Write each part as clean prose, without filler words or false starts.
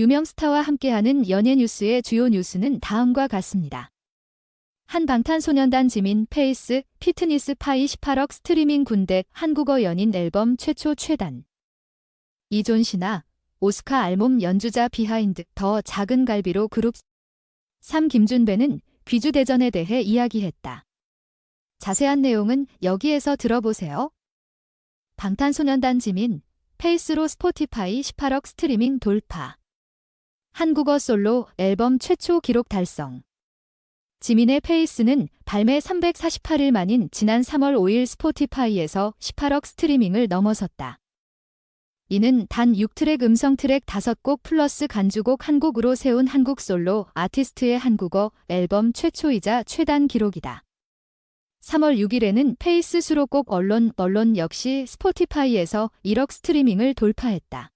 유명 스타와 함께하는 연예 뉴스의 주요 뉴스는 다음과 같습니다. 한 방탄소년단 지민 페이스 피트니스 파이 18억 스트리밍 군대 한국어 연인 앨범 최초 최단. 이존시나 오스카 알몸 연주자 비하인드 더 작은 갈비로 그룹 3 김준배는 귀주대전에 대해 이야기했다. 자세한 내용은 여기에서 들어보세요. 방탄소년단 지민 페이스로 스포티파이 18억 스트리밍 돌파. 한국어 솔로 앨범 최초 기록 달성. 지민의 페이스는 발매 348일 만인 지난 3월 5일 스포티파이에서 18억 스트리밍을 넘어섰다. 이는 단 6트랙 음성 트랙 5곡 플러스 간주곡 1곡으로 세운 한국 솔로 아티스트의 한국어 앨범 최초이자 최단 기록이다. 3월 6일에는 페이스 수록곡 언론 역시 스포티파이에서 1억 스트리밍을 돌파했다.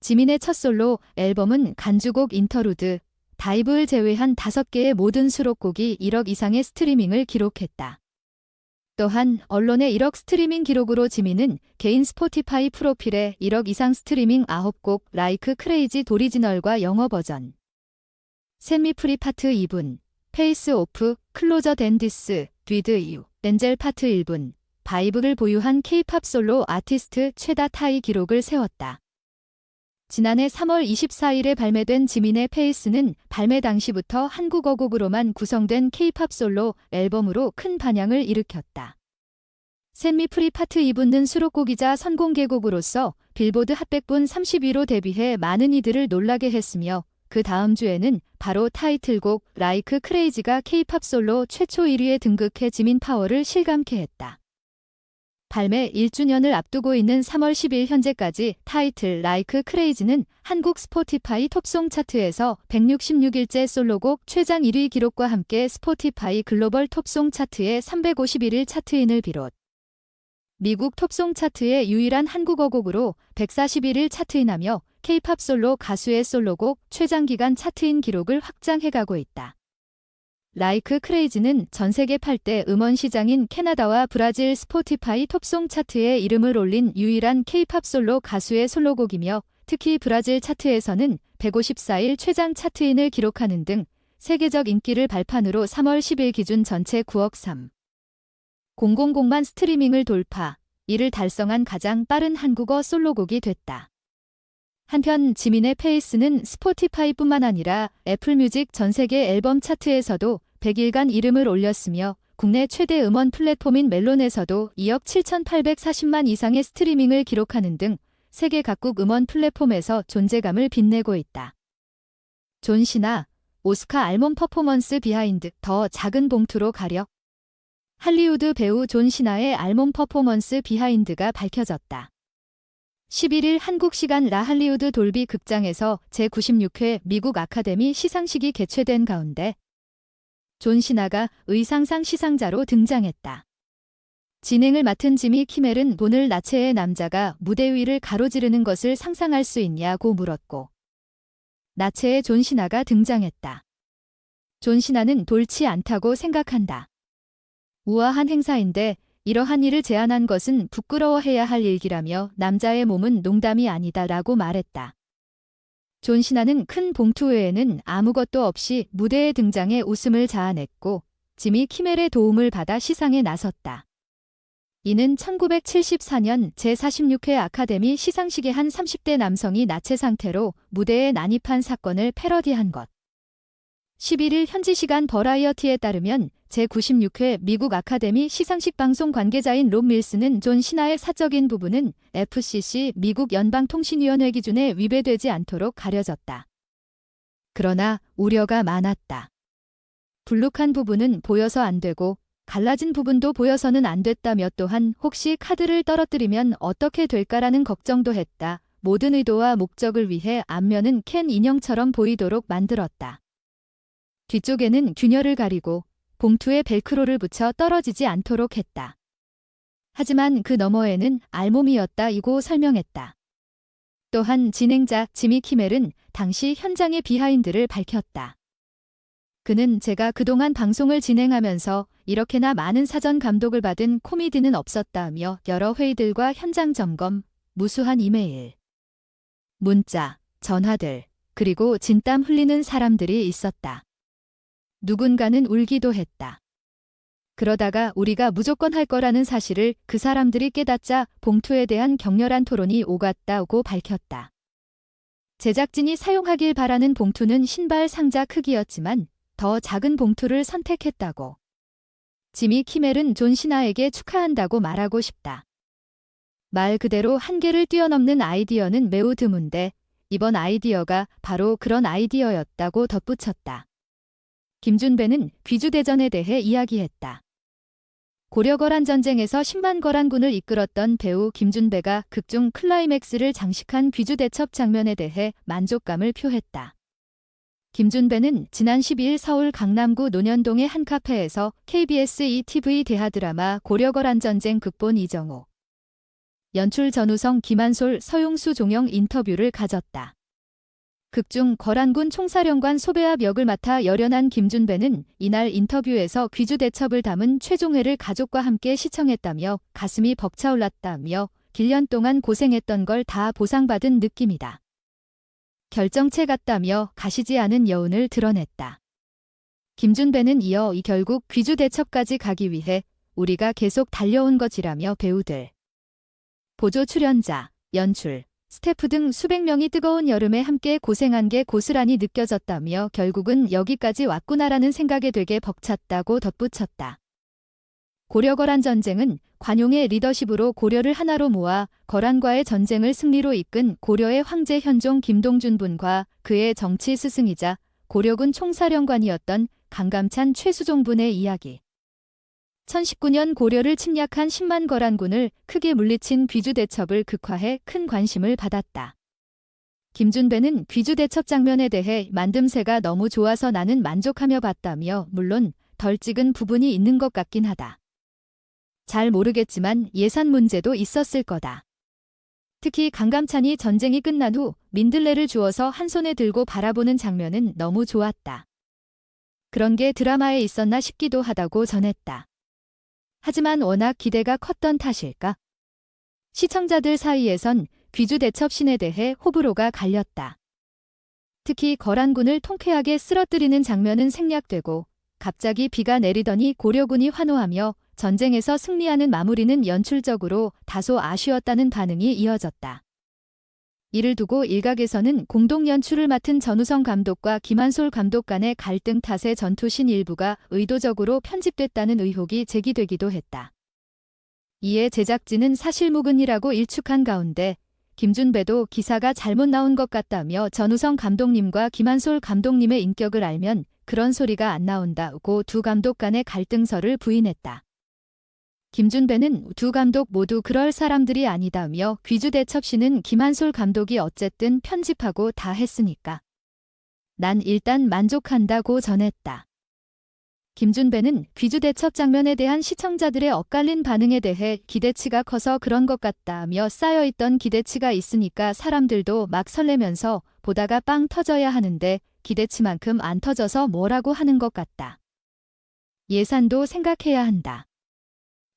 지민의 첫 솔로 앨범은 간주곡 인터루드, 다이브를 제외한 5개의 모든 수록곡이 1억 이상의 스트리밍을 기록했다. 또한 언론의 1억 스트리밍 기록으로 지민은 개인 스포티파이 프로필에 1억 이상 스트리밍 9곡 라이크 크레이지 오리지널과 영어 버전, 셋미 프리 파트 2분, 페이스 오프, 클로저 댄 디스, 위드 유, 렌젤 파트 1분, 바이브를 보유한 K-팝 솔로 아티스트 최다 타이 기록을 세웠다. 지난해 3월 24일에 발매된 지민의 페이스는 발매 당시부터 한국어 곡으로만 구성된 K-팝 솔로 앨범으로 큰 반향을 일으켰다. 셋미 프리 파트 2분은 수록곡이자 선공개곡으로서 빌보드 핫100분 30위로 데뷔해 많은 이들을 놀라게 했으며 그 다음 주에는 바로 타이틀곡 라이크 크레이지가 K-팝 솔로 최초 1위에 등극해 지민 파워를 실감케 했다. 발매 1주년을 앞두고 있는 3월 10일 현재까지 타이틀 라이크 크레이지는 한국 스포티파이 톱송 차트에서 166일째 솔로곡 최장 1위 기록과 함께 스포티파이 글로벌 톱송 차트의 351일 차트인을 비롯 미국 톱송 차트의 유일한 한국어 곡으로 141일 차트인하며 K-팝 솔로 가수의 솔로곡 최장기간 차트인 기록을 확장해가고 있다. 라이크 크레이지는 전세계 8대 음원 시장인 캐나다와 브라질 스포티파이 톱송 차트에 이름을 올린 유일한 K-팝 솔로 가수의 솔로곡이며 특히 브라질 차트에서는 154일 최장 차트인을 기록하는 등 세계적 인기를 발판으로 3월 10일 기준 전체 9억 3,000만 스트리밍을 돌파, 이를 달성한 가장 빠른 한국어 솔로곡이 됐다. 한편 지민의 페이스는 스포티파이뿐만 아니라 애플뮤직 전세계 앨범 차트에서도 100일간 이름을 올렸으며 국내 최대 음원 플랫폼인 멜론에서도 2억 7,840만 이상의 스트리밍을 기록하는 등 세계 각국 음원 플랫폼에서 존재감을 빛내고 있다. 존시나 오스카 알몸 퍼포먼스 비하인드 더 작은 봉투로 가려. 할리우드 배우 존시나의 알몸 퍼포먼스 비하인드가 밝혀졌다. 11일 한국 시간 라 할리우드 돌비 극장에서 제96회 미국 아카데미 시상식이 개최된 가운데 존시나가 의상상 시상자로 등장했다. 진행을 맡은 지미 키멜은 오늘 나체의 남자가 무대 위를 가로지르는 것을 상상할 수 있냐고 물었고 나체의 존시나가 등장했다. 존시나는 옳지 않다고 생각한다. 우아한 행사인데 이러한 일을 제안한 것은 부끄러워해야 할 일이라며 남자의 몸은 농담이 아니다라고 말했다. 존시나는 큰 봉투 외에는 아무것도 없이 무대에 등장해 웃음을 자아냈고 지미 키멜의 도움을 받아 시상에 나섰다. 이는 1974년 제46회 아카데미 시상식의 한 30대 남성이 나체 상태로 무대에 난입한 사건을 패러디한 것. 11일 현지 시간 버라이어티에 따르면 제96회 미국 아카데미 시상식 방송 관계자인 롭 밀스는 존 시나의 사적인 부분은 FCC 미국 연방통신위원회 기준에 위배되지 않도록 가려졌다. 그러나 우려가 많았다. 불룩한 부분은 보여서 안 되고 갈라진 부분도 보여서는 안 됐다며 또한 혹시 카드를 떨어뜨리면 어떻게 될까라는 걱정도 했다. 모든 의도와 목적을 위해 앞면은 캔 인형처럼 보이도록 만들었다. 뒤쪽에는 균열을 가리고 봉투에 벨크로를 붙여 떨어지지 않도록 했다. 하지만 그 너머에는 알몸이었다이고 설명했다. 또한 진행자 지미 키멜은 당시 현장의 비하인드를 밝혔다. 그는 제가 그동안 방송을 진행하면서 이렇게나 많은 사전 감독을 받은 코미디는 없었다며 여러 회의들과 현장 점검, 무수한 이메일, 문자, 전화들, 그리고 진땀 흘리는 사람들이 있었다. 누군가는 울기도 했다. 그러다가 우리가 무조건 할 거라는 사실을 그 사람들이 깨닫자 봉투에 대한 격렬한 토론이 오갔다고 밝혔다. 제작진이 사용하길 바라는 봉투는 신발 상자 크기였지만 더 작은 봉투를 선택했다고. 지미 키멜은 존 시나에게 축하한다고 말하고 싶다. 말 그대로 한계를 뛰어넘는 아이디어는 매우 드문데 이번 아이디어가 바로 그런 아이디어였다고 덧붙였다. 김준배는 귀주대전에 대해 이야기했다. 고려거란 전쟁에서 10만 거란군을 이끌었던 배우 김준배가 극중 클라이맥스를 장식한 귀주대첩 장면에 대해 만족감을 표했다. 김준배는 지난 12일 서울 강남구 논현동의 한 카페에서 KBS ETV 대하드라마 고려거란 전쟁 극본 이정호, 연출 전우성, 김한솔, 서용수, 종영 인터뷰를 가졌다. 극중 거란군 총사령관 소배합 역을 맡아 열연한 김준배는 이날 인터뷰에서 귀주대첩을 담은 최종회를 가족과 함께 시청했다며 가슴이 벅차올랐다며 1년 동안 고생했던 걸 다 보상받은 느낌이다. 결정체 같다며 가시지 않은 여운을 드러냈다. 김준배는 이어 결국 귀주대첩까지 가기 위해 우리가 계속 달려온 거지라며 배우들, 보조 출연자, 연출, 스태프 등 수백 명이 뜨거운 여름에 함께 고생한 게 고스란히 느껴졌다며 결국은 여기까지 왔구나라는 생각에 되게 벅찼다고 덧붙였다. 고려거란 전쟁은 관용의 리더십으로 고려를 하나로 모아 거란과의 전쟁을 승리로 이끈 고려의 황제 현종 김동준분과 그의 정치 스승이자 고려군 총사령관이었던 강감찬 최수종분의 이야기. 1019년 고려를 침략한 10만 거란군을 크게 물리친 귀주대첩을 극화해 큰 관심을 받았다. 김준배는 귀주대첩 장면에 대해 만듦새가 너무 좋아서 나는 만족하며 봤다며 물론 덜 찍은 부분이 있는 것 같긴 하다. 잘 모르겠지만 예산 문제도 있었을 거다. 특히 강감찬이 전쟁이 끝난 후 민들레를 주워서 한 손에 들고 바라보는 장면은 너무 좋았다. 그런 게 드라마에 있었나 싶기도 하다고 전했다. 하지만 워낙 기대가 컸던 탓일까? 시청자들 사이에선 귀주대첩신에 대해 호불호가 갈렸다. 특히 거란군을 통쾌하게 쓰러뜨리는 장면은 생략되고 갑자기 비가 내리더니 고려군이 환호하며 전쟁에서 승리하는 마무리는 연출적으로 다소 아쉬웠다는 반응이 이어졌다. 이를 두고 일각에서는 공동 연출을 맡은 전우성 감독과 김한솔 감독 간의 갈등 탓에 전투신 일부가 의도적으로 편집됐다는 의혹이 제기되기도 했다. 이에 제작진은 사실무근이라고 일축한 가운데 김준배도 기사가 잘못 나온 것 같다며 전우성 감독님과 김한솔 감독님의 인격을 알면 그런 소리가 안 나온다고 두 감독 간의 갈등설을 부인했다. 김준배는 두 감독 모두 그럴 사람들이 아니다며 귀주대첩신은 김한솔 감독이 어쨌든 편집하고 다 했으니까 난 일단 만족한다고 전했다. 김준배는 귀주대첩 장면에 대한 시청자들의 엇갈린 반응에 대해 기대치가 커서 그런 것 같다며 쌓여있던 기대치가 있으니까 사람들도 막 설레면서 보다가 빵 터져야 하는데 기대치만큼 안 터져서 뭐라고 하는 것 같다. 예산도 생각해야 한다.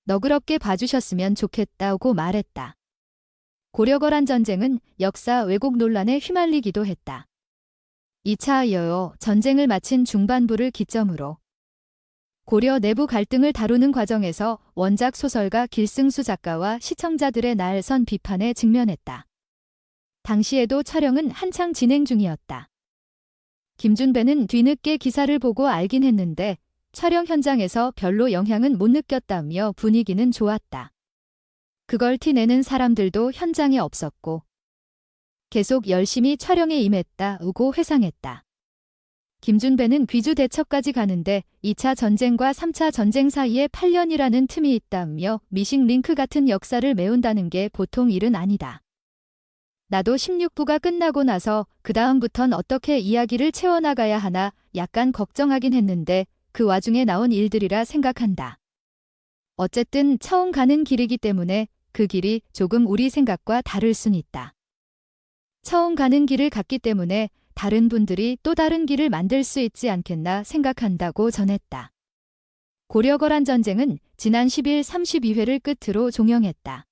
너그럽게 봐주셨으면 좋겠다고 말했다. 고려거란 전쟁은 역사 왜곡 논란에 휘말리기도 했다. 2차 여여 전쟁을 마친 중반부를 기점으로 고려 내부 갈등을 다루는 과정에서 원작 소설가 길승수 작가와 시청자들의 날선 비판에 직면했다. 당시에도 촬영은 한창 진행 중이었다. 김준배는 뒤늦게 기사를 보고 알긴 했는데 촬영 현장에서 별로 영향은 못 느꼈다며 분위기는 좋았다. 그걸 티내는 사람들도 현장에 없었고 계속 열심히 촬영에 임했다고 회상했다. 김준배는 귀주대첩까지 가는데 2차 전쟁과 3차 전쟁 사이에 8년이라는 틈이 있다며 미식 링크 같은 역사를 메운다는 게 보통 일은 아니다. 나도 16부가 끝나고 나서 그 다음부턴 어떻게 이야기를 채워나가야 하나 약간 걱정하긴 했는데 그 와중에 나온 일들이라 생각한다. 어쨌든 처음 가는 길이기 때문에 그 길이 조금 우리 생각과 다를 순 있다. 처음 가는 길을 갔기 때문에 다른 분들이 또 다른 길을 만들 수 있지 않겠나 생각한다고 전했다. 고려거란 전쟁은 지난 10일 32회를 끝으로 종영했다.